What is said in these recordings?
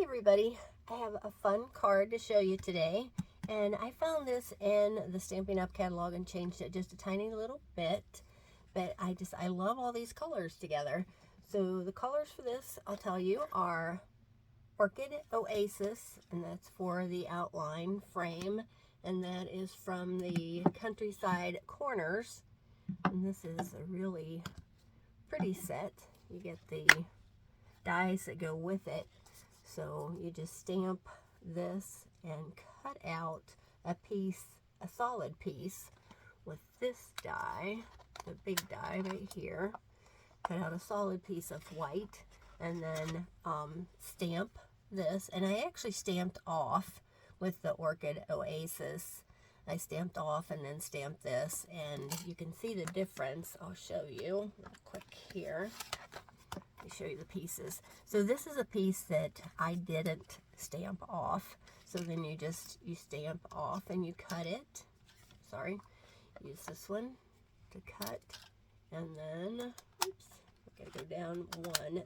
everybody, I have a fun card to show you today, and I found this in the Stampin' Up! Catalog and changed it just a tiny little bit, but I love all these colors together. So the colors for this, I'll tell you, are Orchid Oasis, and that's for the outline frame, and that is from the Countryside Corners, and this is a really pretty set. You get the dies that go with it. So you just stamp this and cut out a piece, a solid piece with this die, the big die right here. Cut out a solid piece of white and then stamp this. And I actually stamped off with the Orchid Oasis. I stamped off and then stamped this, and you can see the difference. I'll show you real quick here. Show you the pieces. So this is a piece that I didn't stamp off. So then you stamp off and you cut it. Sorry, use this one to cut, and then oops, I gotta go down one,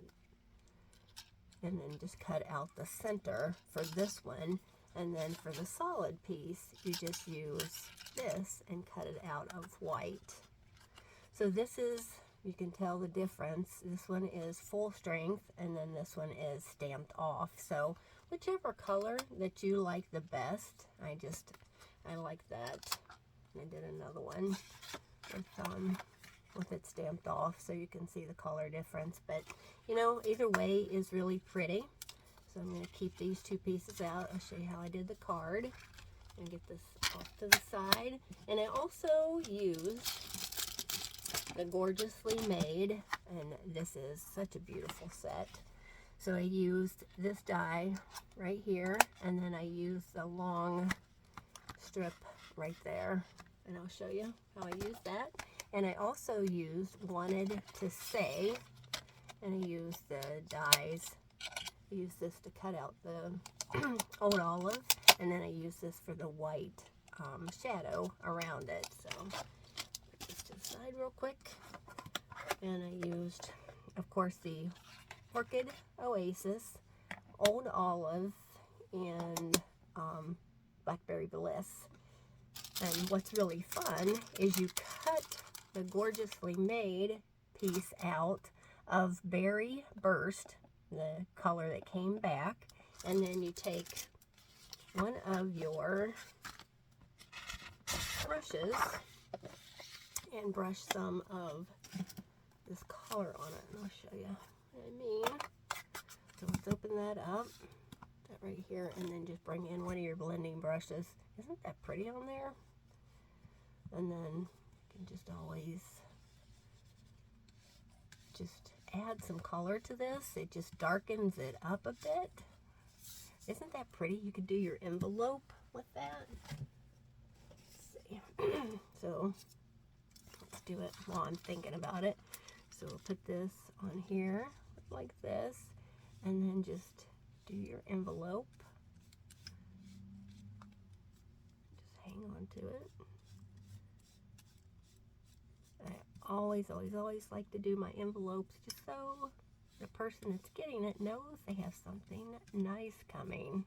and then just cut out the center for this one. And then for the solid piece, you just use this and cut it out of white. So this is, you can tell the difference. This one is full strength, and then this one is stamped off. So whichever color that you like the best, I like that. I did another one with it stamped off, so you can see the color difference. But you know, either way is really pretty. So I'm going to keep these two pieces out. I'll show you how I did the card and get this off to the side. And I also used the Gorgeously Made, and this is such a beautiful set. So I used this die right here, and then I used the long strip right there, and I'll show you how I used that. And I also used Wanted to Say, and I used the dies. I used this to cut out the Old Olive, and then I used this for the white shadow around it. So put this to the side real quick. And I used, of course, the Orchid Oasis, Old Olive, and Blackberry Bliss. And what's really fun is you cut the Gorgeously Made piece out of Berry Burst, the color that came back, and then you take one of your brushes and brush some of this color on it, and I'll show you what I mean. So let's open that up, that right here, and then just bring in one of your blending brushes. Isn't that pretty on there? And then you can just always just add some color to this. It just darkens it up a bit. Isn't that pretty? You could do your envelope with that. Let's see. So let's do it while I'm thinking about it. So we'll put this on here like this, and then just do your envelope. Just hang on to it. I always like to do my envelopes just so the person that's getting it knows they have something nice coming.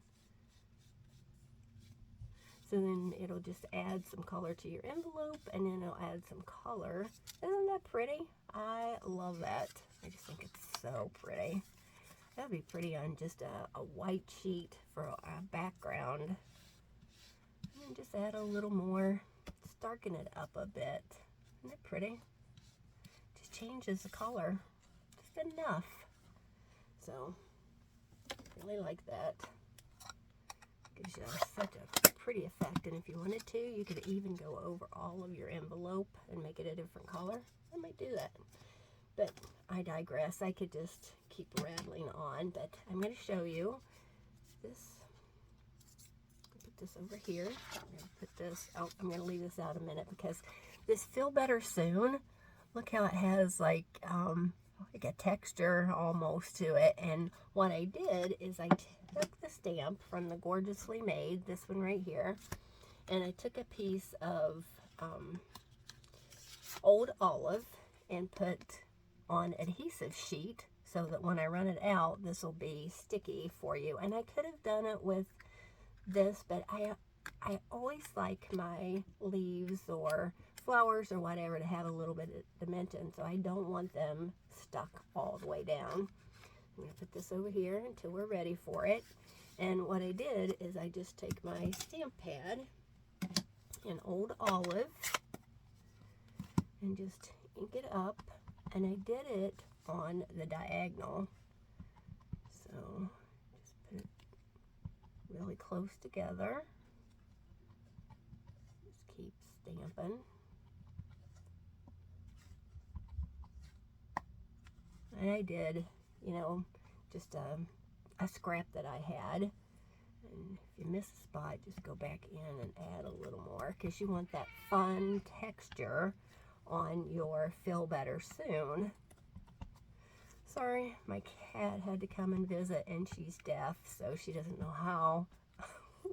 So then it'll just add some color to your envelope, and then it'll add some color. Isn't that pretty? I love that. I just think it's so pretty. That would be pretty on just a white sheet for a background. And then just add a little more. Just darken it up a bit. Isn't it pretty? Just changes the color. Just enough. So, really like that. Gives you such a pretty effect, and if you wanted to, you could even go over all of your envelope and make it a different color. I might do that, but I digress. I could just keep rattling on, but I'm going to show you this. Put this over here. I'm going to put this out. I'm going to leave this out a minute because this Feel Better Soon, look how it has like a texture almost to it. And what I did is I took the stamp from the Gorgeously Made, this one right here, and I took a piece of Old Olive and put on adhesive sheet so that when I run it out, this will be sticky for you. And I could have done it with this, but I always like my leaves or flowers or whatever to have a little bit of dimension, so I don't want them stuck all the way down. I'm going to put this over here until we're ready for it. And what I did is I just take my stamp pad, an Old Olive, and just ink it up. And I did it on the diagonal. So just put it really close together. Just keep stamping. And I did, you know, just a scrap that I had. And if you miss a spot, just go back in and add a little more, because you want that fun texture on your Feel Better Soon. Sorry, my cat had to come and visit, and she's deaf, so she doesn't know how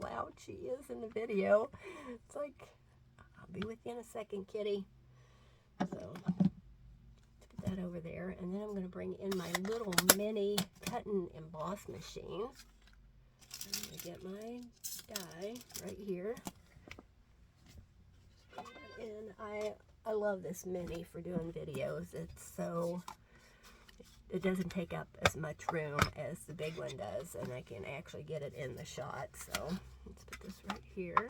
loud she is in the video. It's like, I'll be with you in a second, kitty. So put that over there, and then I'm going to bring in my little mini cut and emboss machine. I'm going to get my die right here. And I love this mini for doing videos. It doesn't take up as much room as the big one does, and I can actually get it in the shot. So let's put this right here.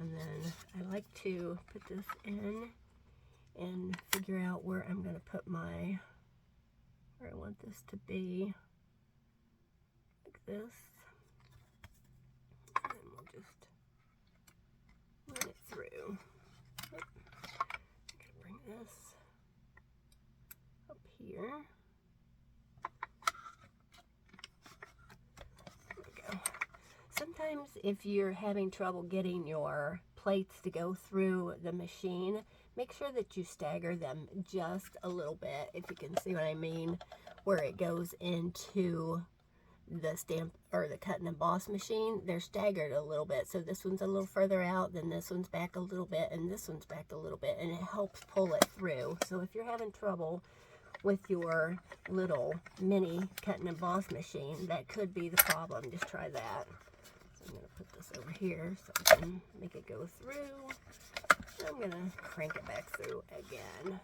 And then I like to put this in and figure out where I'm going to put where I want this to be, like this. And we'll just run it through. I'm going to bring this up here. There we go. Sometimes if you're having trouble getting your plates to go through the machine, make sure that you stagger them just a little bit, if you can see what I mean, where it goes into the stamp or the cut and emboss machine. They're staggered a little bit, so this one's a little further out, then this one's back a little bit, and this one's back a little bit, and it helps pull it through. So if you're having trouble with your little mini cut and emboss machine, that could be the problem. Just try that. So I'm going to put this over here so I can make it go through. I'm going to crank it back through again.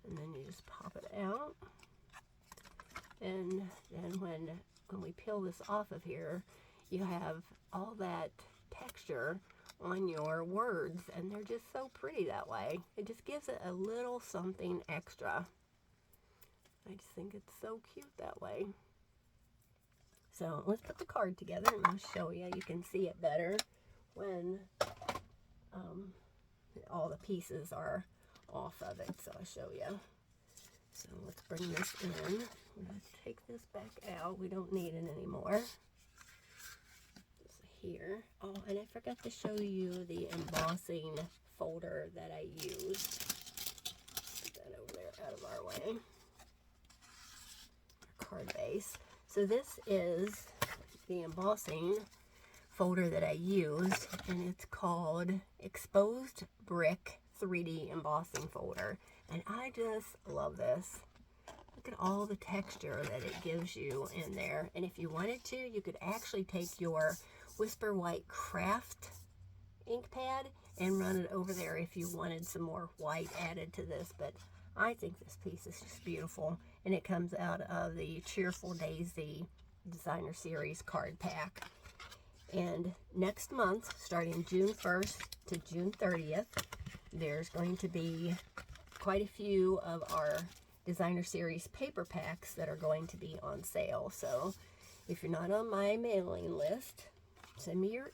And then you just pop it out. And then when we peel this off of here, you have all that texture on your words, and they're just so pretty that way. It just gives it a little something extra. I just think it's so cute that way. So let's put the card together and I'll show you. You can see it better when all the pieces are off of it. So I'll show you. So let's bring this in. I'm going to take this back out. We don't need it anymore. It's here. Oh, and I forgot to show you the embossing folder that I used. Put that over there out of our way. Our card base. So this is the embossing folder that I used, and it's called Exposed Brick 3D Embossing Folder. And I just love this. Look at all the texture that it gives you in there. And if you wanted to, you could actually take your Whisper White Craft ink pad and run it over there if you wanted some more white added to this. But I think this piece is just beautiful, and it comes out of the Cheerful Daisy Designer Series card pack. And next month, starting June 1st to June 30th, there's going to be quite a few of our Designer Series paper packs that are going to be on sale. So if you're not on my mailing list, send me your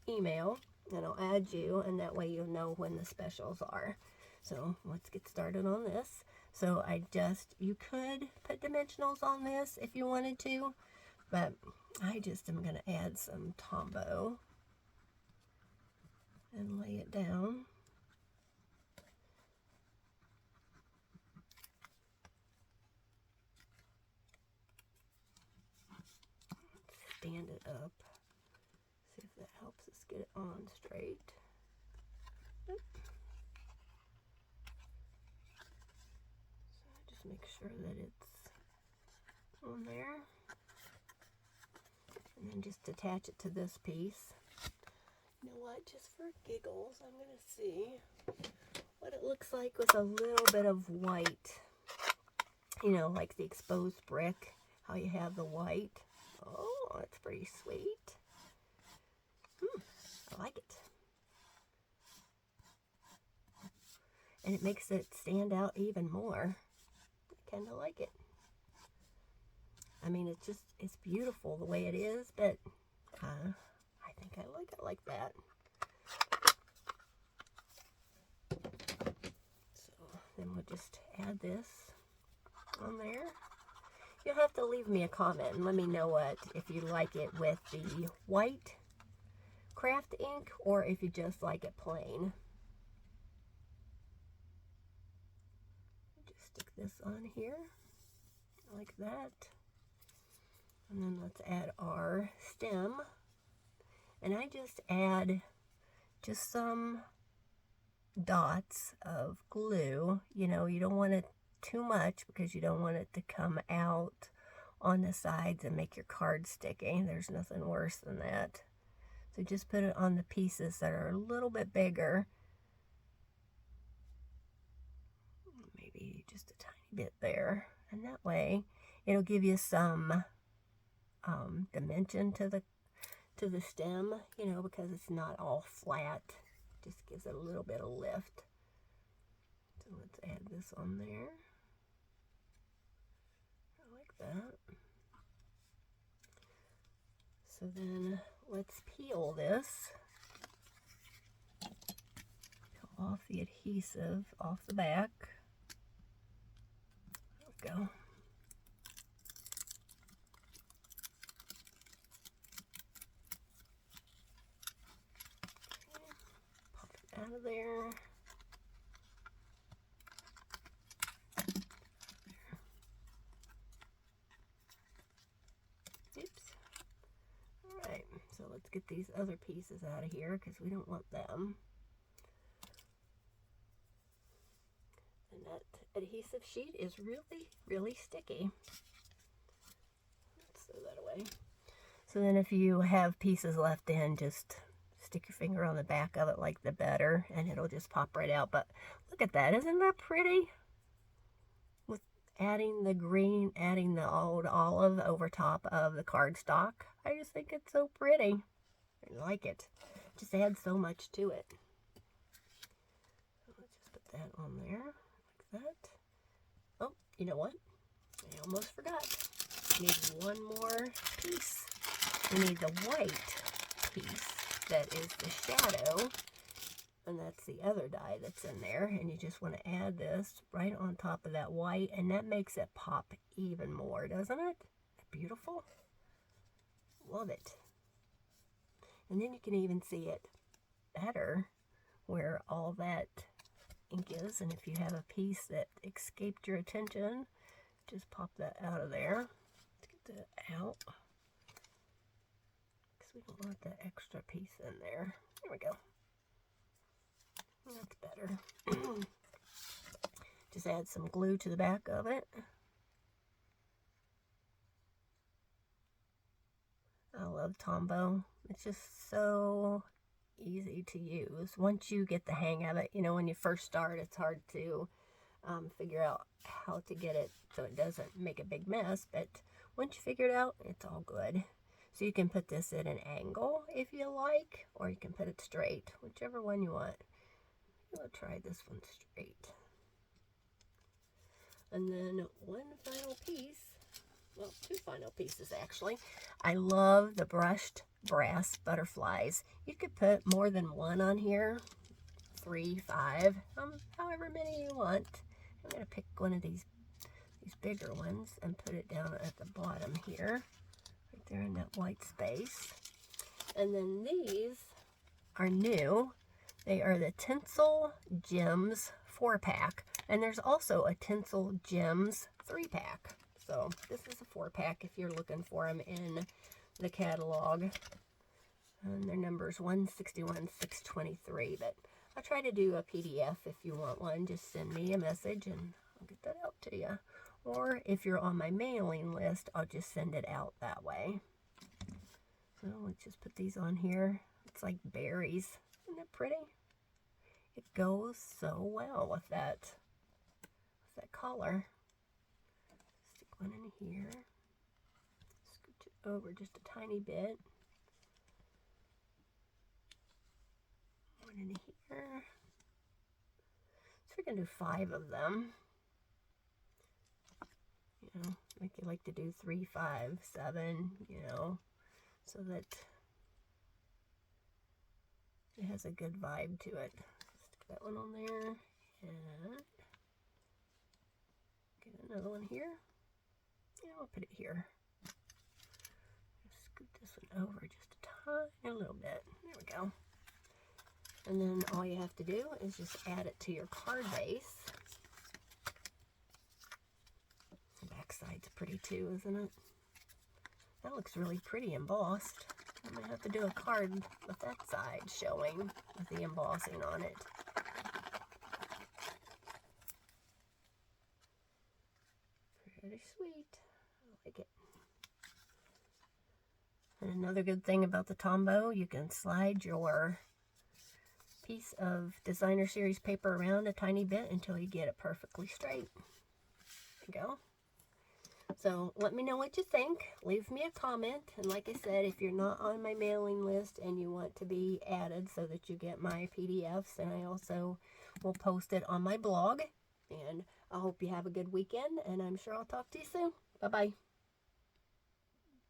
email and I'll add you, and that way you'll know when the specials are. So let's get started on this. So you could put dimensionals on this if you wanted to, but I just am going to add some Tombow and lay it down. Stand it up. See if that helps us get it on straight. make sure that it's on there. And then just attach it to this piece. You know what, just for giggles, I'm going to see what it looks like with a little bit of white. You know, like the exposed brick, how you have the white. Oh, that's pretty sweet. I like it. And it makes it stand out even more. I kind of like it. I mean, it's beautiful the way it is, but I think I like it like that. So then we'll just add this on there. You'll have to leave me a comment and let me know if you like it with the white craft ink or if you just like it plain. Just stick this on here like that. And then let's add our stem. And I just add just some dots of glue. You know, you don't want it too much because you don't want it to come out on the sides and make your card sticky. There's nothing worse than that. So just put it on the pieces that are a little bit bigger. Maybe just a tiny bit there. And that way it'll give you some dimension to the stem, you know, because it's not all flat. Just gives it a little bit of lift. So let's add this on there. I like that. So then let's peel this. Peel off the adhesive off the back. There we go. Pop it out of there. Oops. Alright, so let's get these other pieces out of here because we don't want them. And that adhesive sheet is really, really sticky. Let's throw that away. So then if you have pieces left in, just stick your finger on the back of it like the better, and it'll just pop right out. But look at that. Isn't that pretty? With adding the green, adding the old olive over top of the cardstock. I just think it's so pretty. I like it. Just adds so much to it. So let's just put that on there like that. Oh, you know what? I almost forgot. We need one more piece. We need the white piece that is the shadow, and that's the other dye that's in there, and you just want to add this right on top of that white, and that makes it pop even more, doesn't it? Beautiful. Love it. And then you can even see it better where all that ink is, and if you have a piece that escaped your attention, just pop that out of there. Let's get that out. We don't want that extra piece in there. There we go. That's better. Just add some glue to the back of it. I love Tombow. It's just so easy to use. Once you get the hang of it, you know, when you first start, it's hard to figure out how to get it so it doesn't make a big mess. But once you figure it out, it's all good. So you can put this at an angle if you like, or you can put it straight, whichever one you want. I'll try this one straight. And then one final piece, well, two final pieces actually. I love the brushed brass butterflies. You could put more than one on here, 3, 5, however many you want. I'm going to pick one of these bigger ones and put it down at the bottom here. There in that white space. And then these are new. They are the Tinsel Gems 4-pack. And there's also a Tinsel Gems 3-pack. So this is a 4-pack if you're looking for them in the catalog. And their number's 161, 623. But I'll try to do a PDF if you want one. Just send me a message and I'll get that out to you. Or if you're on my mailing list, I'll just send it out that way. So let's just put these on here. It's like berries. Isn't it pretty? It goes so well with that collar. Stick one in here. Scooch it over just a tiny bit. One in here. So we're going to do 5 of them. You know, like you like to do 3, 5, 7, you know, so that it has a good vibe to it. Stick that one on there and get another one here. Yeah, I'll put it here. Scoot this one over just a tiny little bit. There we go. And then all you have to do is just add it to your card base. The back side's pretty too, isn't it? That looks really pretty embossed. I'm going to have to do a card with that side showing with the embossing on it. Pretty sweet. I like it. And another good thing about the Tombow, you can slide your piece of designer series paper around a tiny bit until you get it perfectly straight. There you go. So let me know what you think. Leave me a comment. And like I said, if you're not on my mailing list and you want to be added so that you get my PDFs, and I also will post it on my blog. And I hope you have a good weekend, and I'm sure I'll talk to you soon. Bye-bye.